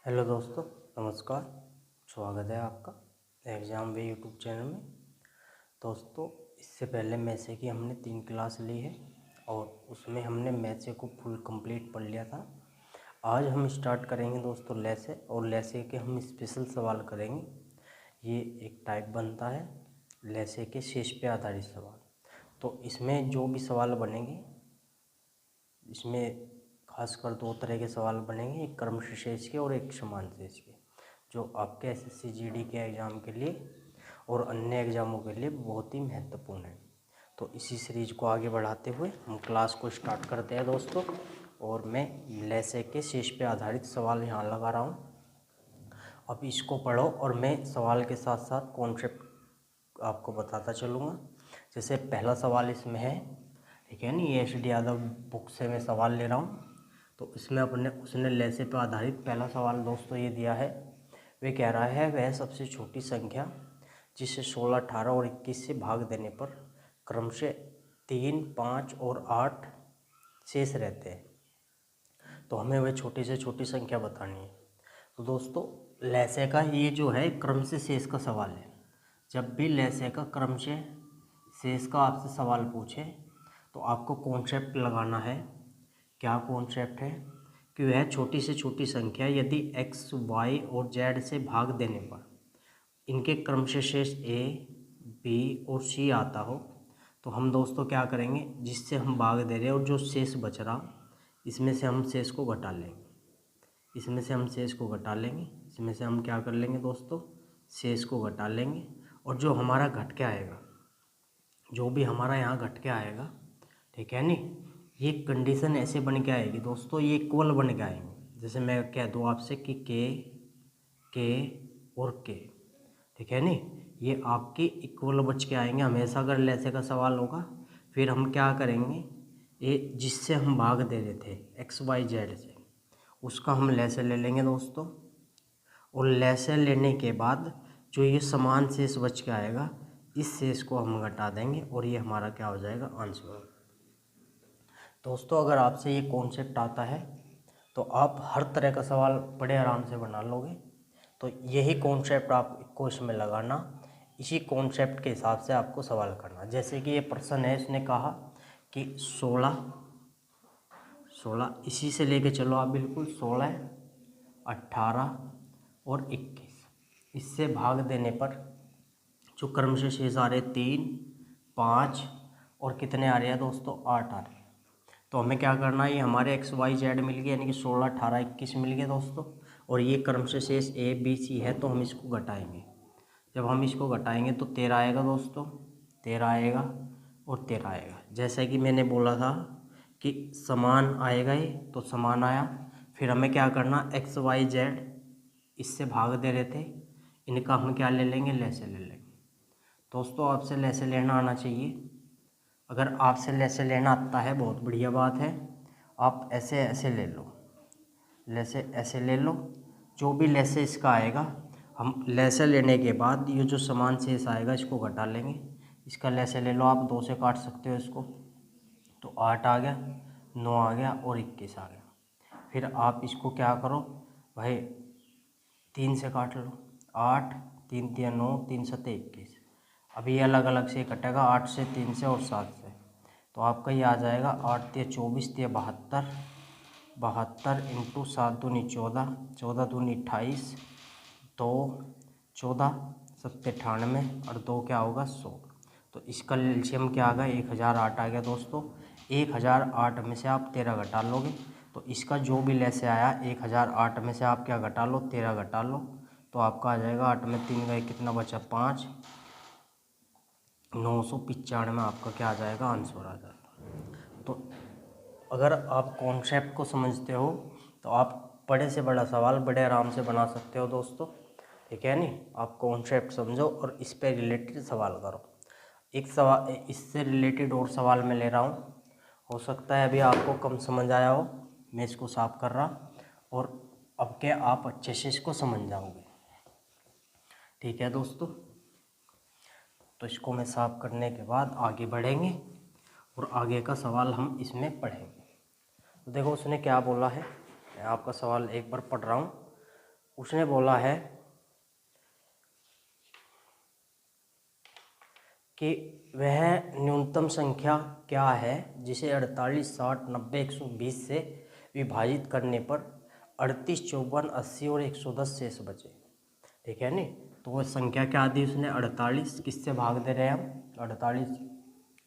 Hello दोस्तों, नमस्कार। स्वागत है आपका एग्ज़ाम वे यूट्यूब चैनल में। दोस्तों, इससे पहले मैसे की हमने 3 क्लास ली है और उसमें हमने मैसे को फुल कंप्लीट पढ़ लिया था। आज हम स्टार्ट करेंगे दोस्तों लेसे, और लेसे के हम स्पेशल सवाल करेंगे। ये एक टाइप बनता है लेसे के शेष पे आधारित सवाल। तो इसमें जो भी सवाल बनेंगे, इसमें खासकर 2 तरह के सवाल बनेंगे, एक क्रमशः शेष के और एक समान शेष के, जो आपके एसएससी जीडी के एग्ज़ाम के लिए और अन्य एग्ज़ामों के लिए बहुत ही महत्वपूर्ण है। तो इसी सीरीज़ को आगे बढ़ाते हुए हम क्लास को स्टार्ट करते हैं दोस्तों। और मैं लेसे के शेष पे आधारित सवाल यहाँ लगा रहा हूँ। अब इसको पढ़ो और मैं सवाल के साथ साथ कॉन्सेप्ट आपको बताता चलूँगा। जैसे पहला सवाल इसमें है, ठीक है नहीं, ये एस डी यादव बुक से मैं सवाल ले रहा हूँ। तो इसमें उसने लेसे पर आधारित पहला सवाल दोस्तों ये दिया है। वे कह रहा है वह सबसे छोटी संख्या जिसे 16, 18 और 21 से भाग देने पर क्रमशः 3, 5 और 8 शेष रहते हैं। तो हमें वह छोटी से छोटी संख्या बतानी है। तो दोस्तों, लेसे का ये जो है क्रम से शेष का सवाल है। जब भी लेसे का क्रम से शेष का आपसे सवाल पूछे तो आपको कॉन्सेप्ट लगाना है। क्या कॉन्सेप्ट है कि वह छोटी से छोटी संख्या यदि x, y और z से भाग देने पर इनके क्रम से शेष a, b और c आता हो, तो हम दोस्तों क्या करेंगे, जिससे हम भाग दे रहे हैं और जो शेष बच रहा, इसमें से हम शेष को घटा लेंगे। इसमें से हम शेष को घटा लेंगे। इसमें से हम क्या कर लेंगे दोस्तों, शेष को घटा लेंगे। और जो हमारा घट के आएगा, जो भी हमारा यहाँ घट के आएगा, ठीक है नहीं, ये कंडीशन ऐसे बन के आएगी दोस्तों, ये इक्वल बन के आएंगे। जैसे मैं कह दूँ आपसे कि के और के, ठीक है नहीं, ये आपके इक्वल बच के आएंगे हमेशा अगर लेसे का सवाल होगा। फिर हम क्या करेंगे, ये जिससे हम भाग दे रहे थे एक्स वाई जेड से, उसका हम लेसे ले लेंगे दोस्तों। और लेसे लेने के बाद जो ये समान शेष बच के आएगा, इस शेष को हम घटा देंगे और ये हमारा क्या हो जाएगा, आंसर। दोस्तों, अगर आपसे ये कॉन्सेप्ट आता है तो आप हर तरह का सवाल बड़े आराम से बना लोगे। तो यही कॉन्सेप्ट आपको इसमें लगाना, इसी कॉन्सेप्ट के हिसाब से आपको सवाल करना। जैसे कि ये प्रश्न है, इसने कहा कि 16 इसी से लेके चलो आप बिल्कुल 16, 18 और 21, इससे भाग देने पर जो क्रम से शेष आ रहे 3, 5 और कितने आ रहे हैं दोस्तों, 8 आ रहे हैं। तो हमें क्या करना है, ये हमारे एक्स वाई जेड मिल गए, यानी कि 16, 18, 21 मिल गए दोस्तों। और ये क्रम से शेष ए बी सी है, तो हम इसको घटाएंगे। जब हम इसको घटाएंगे तो 13 आएगा दोस्तों, 13 आएगा और 13 आएगा। जैसा कि मैंने बोला था कि समान आएगा ये, तो समान आया। फिर हमें क्या करना, एक्स वाई जेड इससे भाग दे रहे थे, इनका हम क्या ले लेंगे, लेसे ले लेंगे। दोस्तों, आपसे लेसे लेना आना चाहिए। अगर आपसे लेसे लेना आता है, बहुत बढ़िया बात है। आप ऐसे ऐसे ले लो, लेसे ऐसे ले लो। जो भी लेसे इसका आएगा, हम लेसे लेने के बाद ये जो समान शेष आएगा इसको घटा लेंगे। इसका लेसे ले लो, आप 2 से काट सकते हो इसको, तो 8 आ गया, 9 आ गया और 21 आ गया। फिर आप इसको क्या करो भाई, 3 से काट लो, 8, 3 तिया 9, 3 सत्ते 21। अब ये अलग अलग से कटेगा, 8 से, 3 से और 7 से। तो आपका ये आ जाएगा 8 तिया 24, तिया 72, 72 इंटू 7 दूनी 14, 14 दूनी 28, 2 14 सत्ते 98 और 2 क्या होगा, 100। तो इसका एलसीएम क्या आ गया, 1008 आ गया दोस्तों। 1008 में से आप 13 घटा लोगे, तो इसका जो भी लेसे आया 1008 में से आप क्या घटा लो, 13 घटा लो, तो आपका आ जाएगा 8 में 3 गए, कितना बचा, 5, 995 आपका क्या आ जाएगा, आंसर आ जाएगा। तो अगर आप कॉन्सेप्ट को समझते हो तो आप बड़े से बड़ा सवाल बड़े आराम से बना सकते हो दोस्तों, ठीक है नहीं। आप कॉन्सेप्ट समझो और इस पे रिलेटेड सवाल करो। एक सवाल इससे रिलेटेड और सवाल मैं ले रहा हूँ, हो सकता है अभी आपको कम समझ आया हो, मैं इसको साफ कर रहा, और अब के आप अच्छे से इसको समझ जाओगे, ठीक है दोस्तों। तो इसको मैं साफ करने के बाद आगे बढ़ेंगे और आगे का सवाल हम इसमें पढ़ेंगे। तो देखो उसने क्या बोला है, मैं आपका सवाल एक बार पढ़ रहा हूँ। उसने बोला है कि वह न्यूनतम संख्या क्या है जिसे 48, 60, 90, 120 से विभाजित करने पर 38, 54, 80 और 110 शेष बचे। ठीक है नी। तो वो संख्या क्या दी उसने? 48 किससे भाग दे रहे हैं हम? 48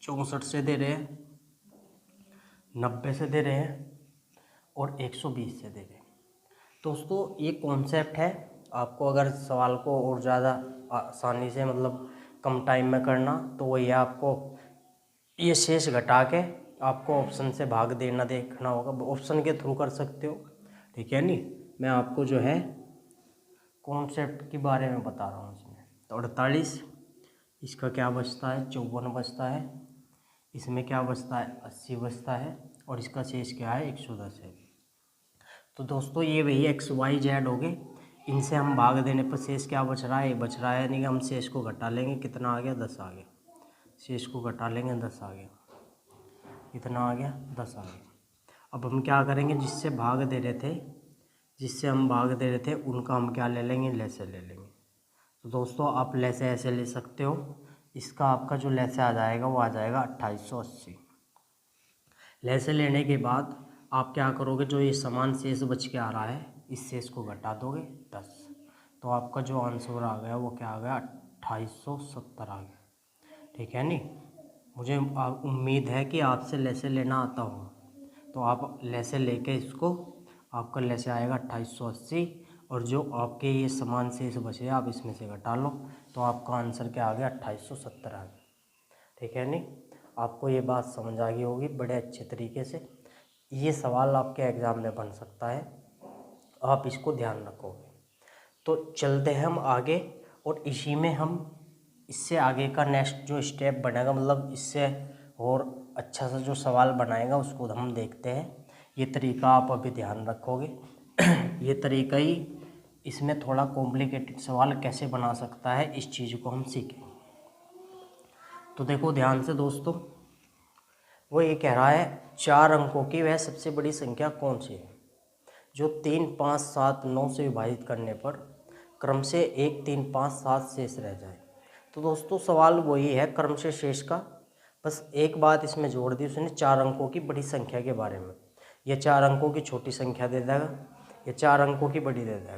64 से दे रहे हैं, 90 से दे रहे हैं और 120 से दे रहे हैं। दोस्तों ये कॉन्सेप्ट है, आपको अगर सवाल को और ज़्यादा आसानी से मतलब कम टाइम में करना तो वही है, आपको ये शेष घटा के आपको ऑप्शन से भाग देना देखना होगा। ऑप्शन के थ्रू कर सकते हो। ठीक है नी। मैं आपको जो है कॉन्सेप्ट के बारे में बता रहा हूँ इसमें। तो 48 इसका क्या बचता है? 54 बचता है। इसमें क्या बचता है? 80 बचता है। और इसका शेष क्या है? 110 है। तो दोस्तों ये वही एक्स वाई जेड हो गए। इनसे हम भाग देने पर शेष क्या बच रहा है? ये बच रहा है, यानी कि हम शेष को घटा लेंगे। कितना आ गया? 10 आ गया। शेष को घटा लेंगे, 10 आ गया। कितना आ गया? 10 आ गया। अब हम क्या करेंगे? जिससे भाग दे रहे थे, जिससे हम भाग दे रहे थे उनका हम क्या ले लेंगे? लैसे ले लेंगे। तो दोस्तों आप लैसे ऐसे ले सकते हो। इसका आपका जो लैसे आ जाएगा वो आ जाएगा 2880। लैसे लेने के बाद आप क्या करोगे? जो ये समान शेष बच के आ रहा है इस शेष को घटा दोगे 10। तो आपका जो आंसर आ गया वो क्या आ गया? 2870 आ गया। ठीक है नी। मुझे उम्मीद है कि आपसे लैसे लेना आता होगा। तो आप लैसे लेके इसको, आपका लैसे आएगा 2880 और जो आपके ये समान शेष बचे आप इसमें से घटा लो तो आपका आंसर क्या आ गया? 2870 आ गया। ठीक है नी। आपको ये बात समझ आ गई होगी बड़े अच्छे तरीके से। ये सवाल आपके एग्ज़ाम में बन सकता है, आप इसको ध्यान रखोगे। तो चलते हैं हम आगे और इसी में हम इससे आगे का नेक्स्ट जो स्टेप बनेगा, मतलब इससे और अच्छा सा जो सवाल बनाएगा उसको हम देखते हैं। ये तरीका आप अभी ध्यान रखोगे। ये तरीका ही इसमें थोड़ा कॉम्प्लिकेटेड सवाल कैसे बना सकता है इस चीज़ को हम सीखें। तो देखो ध्यान से दोस्तों, वो ये कह रहा है 4 अंकों की वह सबसे बड़ी संख्या कौन सी है जो 3, 5, 7, 9 से विभाजित करने पर क्रम से 1, 3, 5, 7 शेष रह जाए। तो दोस्तों सवाल वही है क्रम से शेष का, बस एक बात इसमें जोड़ दी उसने 4 अंकों की बड़ी संख्या के बारे में। ये 4 अंकों की छोटी संख्या दे देगा, ये 4 अंकों की बड़ी दे देगा।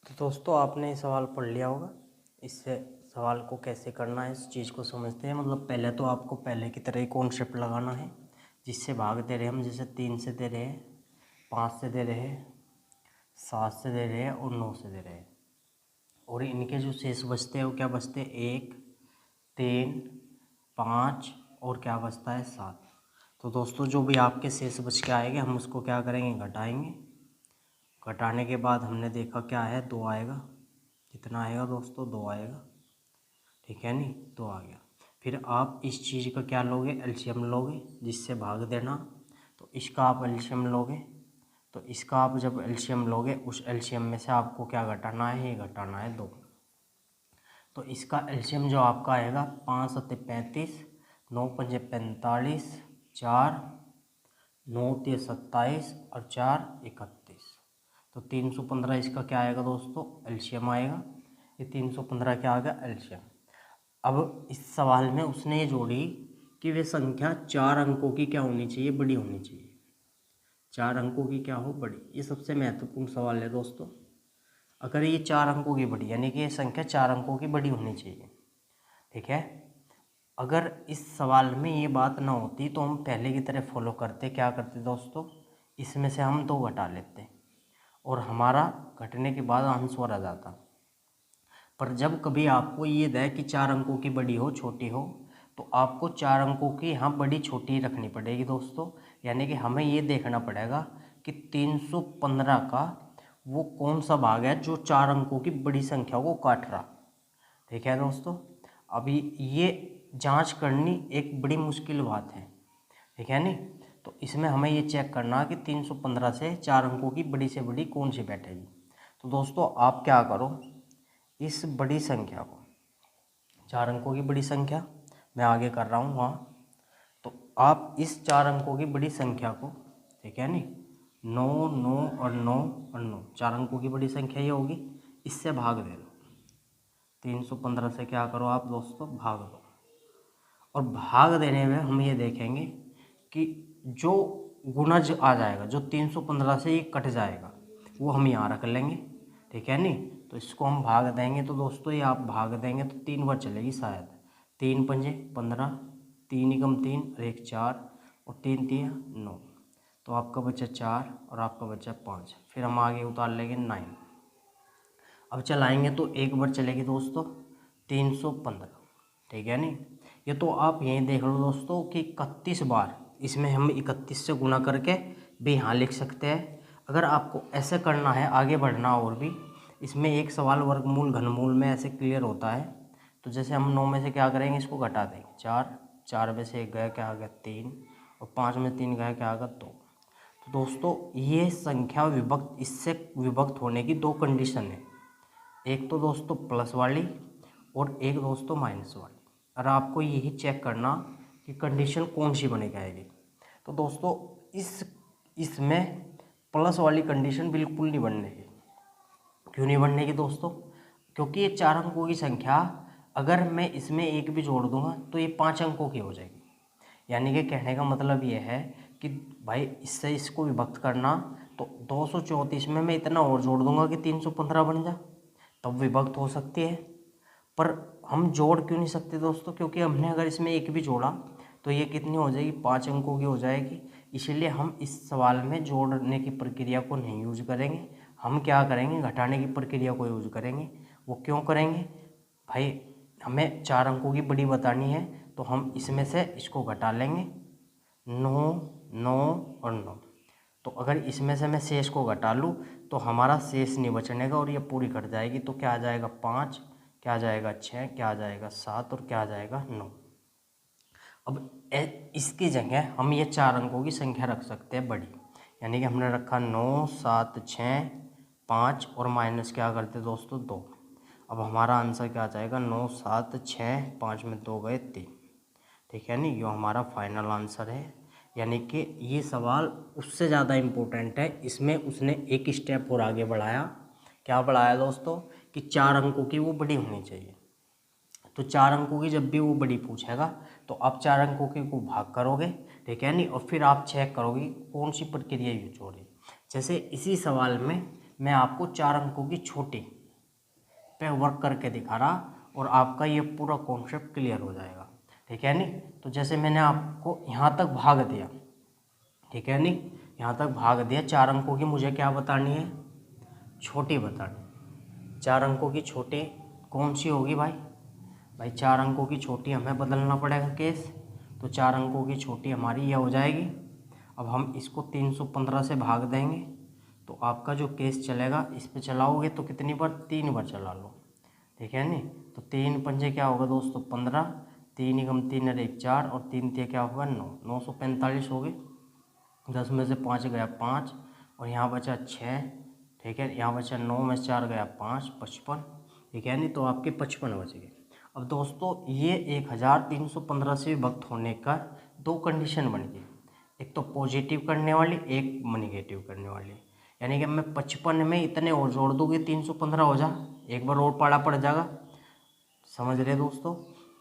तो दोस्तों आपने ये सवाल पढ़ लिया होगा। इससे सवाल को कैसे करना है इस चीज़ को समझते हैं। मतलब पहले तो आपको पहले की तरह ही कॉन्सेप्ट लगाना है। जिससे भाग दे रहे हैं हम, जैसे 3 से दे रहे हैं, 5 से दे रहे हैं, 7 से दे रहे हैं और 9 से दे रहे हैं। और इनके जो शेष बचते हैं वो क्या बचते हैं? 1, 3, 5 और क्या बचता है? 7। तो दोस्तों जो भी आपके शेष बच के आएंगे हम उसको क्या करेंगे? घटाएंगे। घटाने के बाद हमने देखा क्या है? 2 आएगा। कितना आएगा दोस्तों? 2 आएगा। ठीक है नी। 2 आ गया। फिर आप इस चीज़ का क्या लोगे? एलसीएम लोगे, जिससे भाग देना। तो इसका आप एलसीएम लोगे, तो इसका आप जब एलसीएम लोगे उस एलसीएम में से आपको क्या घटाना है? ये घटाना है 2। तो इसका एलसीएम जो आपका आएगा 5 सत्ते 35, 9 पंजे 45, 4 9 तिया 27 और 4 31। तो 315 इसका क्या आएगा दोस्तों? एलसीएम आएगा। ये 315 क्या आ गया? एलसीएम। अब इस सवाल में उसने ये जोड़ी कि वे संख्या 4 अंकों की क्या होनी चाहिए? बड़ी होनी चाहिए। 4 अंकों की क्या हो? बड़ी। ये सबसे महत्वपूर्ण सवाल है दोस्तों। अगर ये 4 अंकों की बड़ी, यानी कि ये संख्या 4 अंकों की बड़ी होनी चाहिए। ठीक है। अगर इस सवाल में ये बात ना होती तो हम पहले की तरह फॉलो करते। क्या करते दोस्तों? इसमें से हम 2 घटा लेते और हमारा घटने के बाद आंसर आ जाता। पर जब कभी आपको ये दे कि 4 अंकों की बड़ी हो छोटी हो, तो आपको 4 अंकों की यहाँ बड़ी छोटी रखनी पड़ेगी दोस्तों। यानी कि हमें ये देखना पड़ेगा कि 315 का वो कौन सा भाग है जो 4 अंकों की बड़ी संख्या को काट रहा। ठीक है दोस्तों। अभी ये जांच करनी एक बड़ी मुश्किल बात है। ठीक है नी। तो इसमें हमें ये चेक करना कि 315 से 4 अंकों की बड़ी से बड़ी कौन सी बैठेगी। तो दोस्तों आप क्या करो, इस बड़ी संख्या को, 4 अंकों की बड़ी संख्या मैं आगे कर रहा हूँ वहाँ, तो आप इस 4 अंकों की बड़ी संख्या को, ठीक है नी, 9 9 और 9 और 9, 4 अंकों की बड़ी संख्या ये होगी। इससे भाग दे दो, 315 से क्या करो आप दोस्तों, भाग दो। और भाग देने में हम ये देखेंगे कि जो गुणज आ जाएगा, जो 315 से ये कट जाएगा, वो हम यहाँ रख लेंगे, ठीक है नहीं। तो इसको हम भाग देंगे तो दोस्तों ये आप भाग देंगे तो 3 बार चलेगी शायद। 3 पंजे 15, 3 एकम 3 और 1 4 और 3 3 9, तो आपका बचा 4 और आपका बचा 5। फिर हम आगे उतार लेंगे 9। अब चलाएंगे तो एक बार चलेगी दोस्तों 315, ठीक है नहीं। ये तो आप यहीं देख लो दोस्तों कि 31 बार, इसमें हम 31 से गुना करके भी यहाँ लिख सकते हैं। अगर आपको ऐसे करना है, आगे बढ़ना और भी, इसमें एक सवाल वर्गमूल घनमूल में ऐसे क्लियर होता है। तो जैसे हम 9 में से क्या करेंगे, इसको घटा देंगे, 4, 4 में से 1 गया, क्या आ गया 3, और 5 में 3 गया, क्या आ गया 2। तो दोस्तों ये संख्या विभक्त, इससे विभक्त होने की दो कंडीशन है, एक तो दोस्तों प्लस वाली और एक दोस्तों माइनस वाली। और आपको यही चेक करना कि कंडीशन कौन सी बनी जाएगी। तो दोस्तों इसमें प्लस वाली कंडीशन बिल्कुल नहीं बनने की। क्यों नहीं बनने की दोस्तों, क्योंकि ये 4 अंकों की संख्या अगर मैं इसमें एक भी जोड़ दूंगा तो ये 5 अंकों की हो जाएगी। यानी कि कहने का मतलब ये है कि भाई इससे इसको विभक्त करना, तो 234 में मैं इतना और जोड़ दूंगा कि 315 बन जाए, तब विभक्त हो सकती है। पर हम जोड़ क्यों नहीं सकते दोस्तों, क्योंकि हमने अगर इसमें एक भी जोड़ा तो ये कितनी हो जाएगी, 5 अंकों की हो जाएगी। इसीलिए हम इस सवाल में जोड़ने की प्रक्रिया को नहीं यूज करेंगे, हम क्या करेंगे, घटाने की प्रक्रिया को यूज करेंगे। वो क्यों करेंगे भाई, हमें 4 अंकों की बड़ी बतानी है, तो हम इसमें से इसको घटा लेंगे, 9 9 और 9। तो अगर इसमें से मैं शेष को घटा लूँ तो हमारा शेष नहीं बचने का और ये पूरी कट जाएगी। तो क्या आ जाएगा 5, क्या आ जाएगा 6, क्या आ जाएगा 7 और क्या आ जाएगा 9। अब इसकी जगह हम ये 4 अंकों की संख्या रख सकते हैं बड़ी, यानी कि हमने रखा 9 7 6 5 और माइनस क्या करते दोस्तों 2। अब हमारा आंसर क्या आ जाएगा, 9 7 6 5 में 2 गए 3, ठीक है नहीं। ये हमारा फाइनल आंसर है। यानी कि ये सवाल उससे ज़्यादा इम्पोर्टेंट है, इसमें उसने एक स्टेप और आगे बढ़ाया। क्या बढ़ाया दोस्तों, कि 4 अंकों की वो बड़ी होनी चाहिए। तो 4 अंकों की जब भी वो बड़ी पूछेगा तो आप 4 अंकों के को भाग करोगे, ठीक है नहीं, और फिर आप चेक करोगे कौन सी प्रक्रिया यूज हो रही। जैसे इसी सवाल में मैं आपको 4 अंकों की छोटी पे वर्क करके दिखा रहा और आपका ये पूरा कॉन्सेप्ट क्लियर हो जाएगा, ठीक है नहीं। तो जैसे मैंने आपको यहाँ तक भाग दिया, ठीक है नहीं, यहाँ तक भाग दिया, 4 अंकों की मुझे क्या बतानी है, छोटी बतानी। 4 अंकों की छोटी कौन सी होगी भाई 4 अंकों की छोटी हमें बदलना पड़ेगा केस। तो 4 अंकों की छोटी हमारी यह हो जाएगी। अब हम इसको 315 से भाग देंगे तो आपका जो केस चलेगा, इस पे चलाओगे तो कितनी बार, 3 बार चला लो, ठीक है नहीं। तो 3 पंजे क्या होगा दोस्तों 15, 3 एकम 3 और 1 4 और 3 3 क्या होगा 9, 945 हो गए। 10 में से 5 गया 5 और यहाँ बचा 6, ठीक है। यहाँ बचा 9 में से 4 गया 5, 55, ठीक है नहीं। तो आपके 55 बच गए। अब दोस्तों ये 1315 से विभक्त होने का दो कंडीशन बन गई, एक तो पॉजिटिव करने वाली, एक निगेटिव करने वाली। यानी कि मैं 55 में इतने और जोड़ दूँगी 315 हो जा, एक बार और पाड़ा पड़ जाएगा, समझ रहे दोस्तों।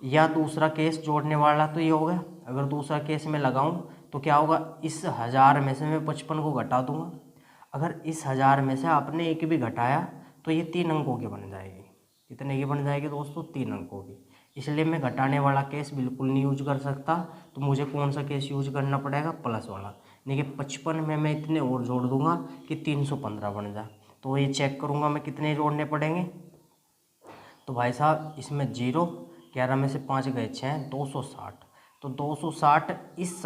या दूसरा केस जोड़ने वाला तो ये हो गया, अगर दूसरा केस में लगाऊं तो क्या होगा, इस 1000 में से मैं 55 को घटा दूंगा। अगर इस 1000 में से आपने एक भी घटाया तो ये 3 अंकों की बन जाएगी। कितने की बन जाएगी दोस्तों, 3 अंकों की। इसलिए मैं घटाने वाला केस बिल्कुल नहीं यूज कर सकता। तो मुझे कौन सा केस यूज करना पड़ेगा, प्लस वाला। यानी कि 55 में मैं इतने और जोड़ दूंगा कि 315 बन जाए। तो ये चेक करूंगा मैं कितने जोड़ने पड़ेंगे। तो भाई साहब इसमें 0, 11 में से 5 गए 6, 260। तो 260 इस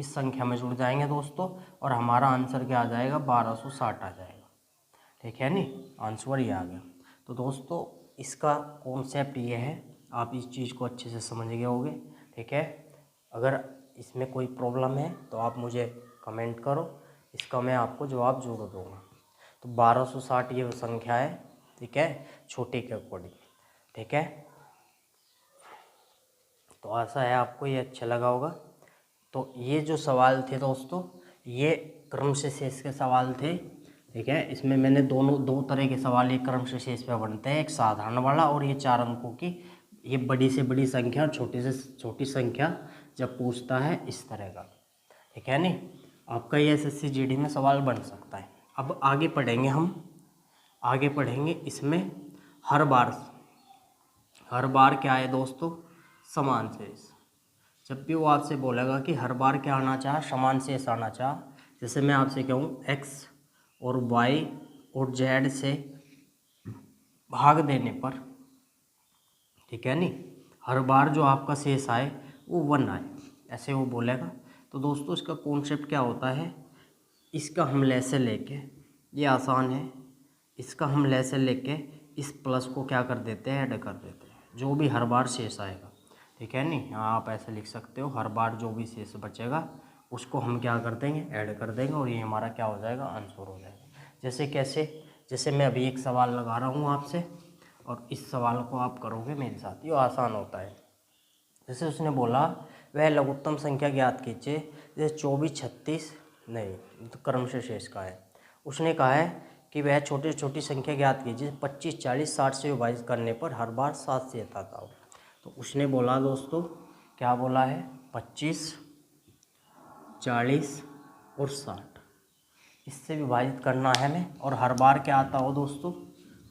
संख्या में जुड़ जाएंगे दोस्तों, और हमारा आंसर क्या आ जाएगा, 1260 आ जाएगा, ठीक है नहीं। आंसर ये आ गया। तो दोस्तों इसका कॉन्सेप्ट ये है, आप इस चीज़ को अच्छे से समझ गए होंगे, ठीक है। अगर इसमें कोई प्रॉब्लम है तो आप मुझे कमेंट करो, इसका मैं आपको जवाब जरूर दूँगा। तो 1260 ये संख्या है, ठीक है, छोटे के अकॉर्डिंग, ठीक है। तो आशा है आपको ये अच्छा लगा होगा। तो ये जो सवाल थे दोस्तों, ये क्रमश शेष के सवाल थे। ठीक है, इसमें मैंने दो तरह के सवाल एक क्रमश शेष पे बनते हैं, एक साधारण वाला और ये 4 अंकों की। ये बड़ी से बड़ी संख्या और छोटी से छोटी संख्या जब पूछता है इस तरह का। ठीक है नहीं, आपका ये एसएससी जीडी में सवाल बन सकता है। अब आगे पढ़ेंगे इसमें हर बार क्या है दोस्तों, समान शेष। जब भी वो आपसे बोलेगा कि हर बार क्या आना चाह, समान शेष आना चाह, जैसे मैं आपसे कहूँ x और y और z से भाग देने पर, ठीक है नहीं, हर बार जो आपका शेष आए वो 1 आए, ऐसे वो बोलेगा। तो दोस्तों इसका कॉन्सेप्ट क्या होता है, इसका हम लेसे लेके, ये आसान है, इसका हम लेसे लेके इस प्लस को क्या कर देते हैं, ऐड कर देते हैं, जो भी हर बार शेष आएगा। ठीक है नहीं, यहाँ आप ऐसे लिख सकते हो, हर बार जो भी शेष बचेगा उसको हम क्या कर देंगे, ऐड कर देंगे, और ये हमारा क्या हो जाएगा, आंसर हो जाएगा। जैसे कैसे, जैसे मैं अभी एक सवाल लगा रहा हूँ आपसे और इस सवाल को आप करोगे मेरे साथ, ये आसान होता है। जैसे उसने बोला वह लघुत्तम संख्या ज्ञात कीजिए, जैसे 24, 36 नहीं, तो क्रमश शेष का है। उसने कहा है कि वह छोटी छोटी संख्या ज्ञात कीजिए, 25, 40, 60 से विभाजित करने पर हर बार 7 से आता था। तो उसने बोला दोस्तों, क्या बोला है, 25, 40 और 60 इससे विभाजित करना है हमें, और हर बार क्या आता हो दोस्तों,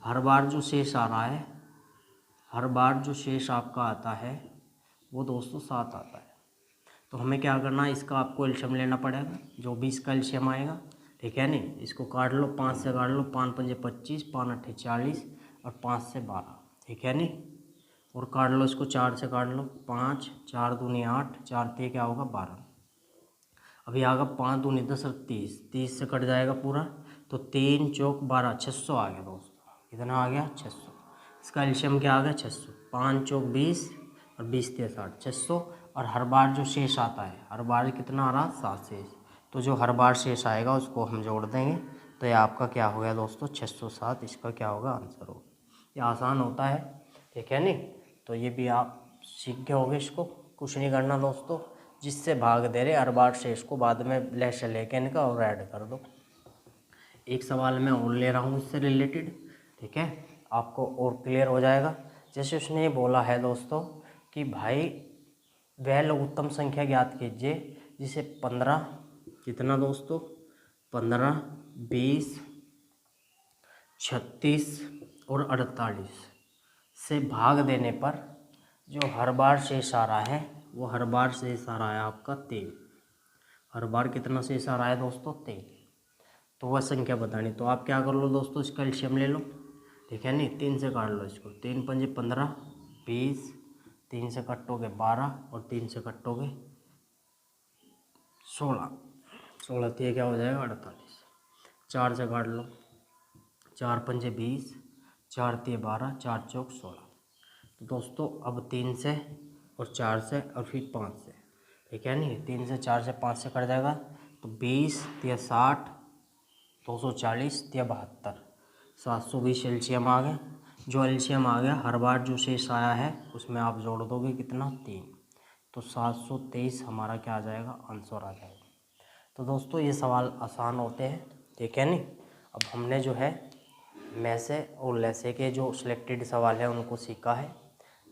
हर बार जो शेष आ रहा है, हर बार जो शेष आपका आता है वो दोस्तों 7 आता है। तो हमें क्या करना है, इसका आपको एलसीएम लेना पड़ेगा, जो भी इसका एलसीएम आएगा। ठीक है नहीं, इसको काट लो, 5 से काट लो, 5 पंजे 25, 5 अट्ठे 40 और 5 से 12। ठीक है नहीं, और काट लो इसको, 4 से काट लो, 5, 4 दूनी 8, 4 तीन क्या होगा 12। अभी आएगा 5 दूनी 10 और 30, 30 से कट जाएगा पूरा, तो 3 चौक 12, 600 आ गया दोस्तों। कितना आ गया, 600। इसका एलसीएम क्या आ गया, 600। 5 चौक 20 और 20 तीन 60, 600। और हर बार जो शेष आता है, हर बार कितना आ रहा, 7 शेष। तो जो हर बार शेष आएगा उसको हम जोड़ देंगे, तो ये आपका क्या हो गया दोस्तों, 607। इसका क्या होगा, आंसर होगा। ये आसान होता है। ठीक है नहीं, तो ये भी आप सीख गए होगे, इसको कुछ नहीं करना दोस्तों, जिससे भाग दे रहे हर बार शेष को बाद में लेस लेके इनका और ऐड कर दो। एक सवाल मैं और ले रहा हूँ इससे रिलेटेड, ठीक है, आपको और क्लियर हो जाएगा। जैसे उसने ये बोला है दोस्तों कि भाई वह लघुत्तम संख्या ज्ञात कीजिए जिसे 15, कितना दोस्तों, 15, 20, 36 और 48 से भाग देने पर जो हर बार शेष आ रहा है, वो हर बार शेष आ रहा है आपका 3। हर बार कितना शेष आ रहा है दोस्तों, 3। तो वह संख्या बतानी, तो आप क्या कर लो दोस्तों, इसका एलसीएम ले लो। ठीक है नहीं, 3 से काट लो इसको, 3 पंजे 15, 20, 3 से कटोगे 12 और 3 से कटोगे 16, 16 तीन क्या हो जाएगा 48। 4 से काट लो, 4 पंजे 20, 4 तीन 12, 4 चौक 16। तो दोस्तों अब 3 से और 4 से और फिर 5 से, ठीक है नहीं, 3 से 4 से 5 से कट जाएगा, तो 20 या 60, 240 या 72, 720 एलसीएम आ गया। जो एलसीएम आ गया, हर बार जो शेष आया है उसमें आप जोड़ दोगे कितना, 3, तो 723 हमारा क्या आ जाएगा, आंसर आ जाएगा। तो दोस्तों ये सवाल आसान होते हैं। ठीक है नहीं, अब हमने जो है मैसे और लेसे के जो सिलेक्टेड सवाल है उनको सीखा है।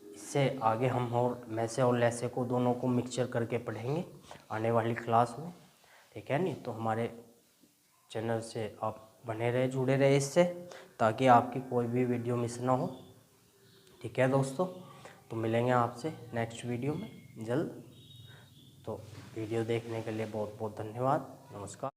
इससे आगे हम और मैसे और लेसे को दोनों को मिक्सचर करके पढ़ेंगे आने वाली क्लास में। ठीक है नहीं, तो हमारे चैनल से आप बने रहे, जुड़े रहे इससे, ताकि आपकी कोई भी वीडियो मिस ना हो। ठीक है दोस्तों, तो मिलेंगे आपसे नेक्स्ट वीडियो में जल्द। तो वीडियो देखने के लिए बहुत बहुत धन्यवाद, नमस्कार।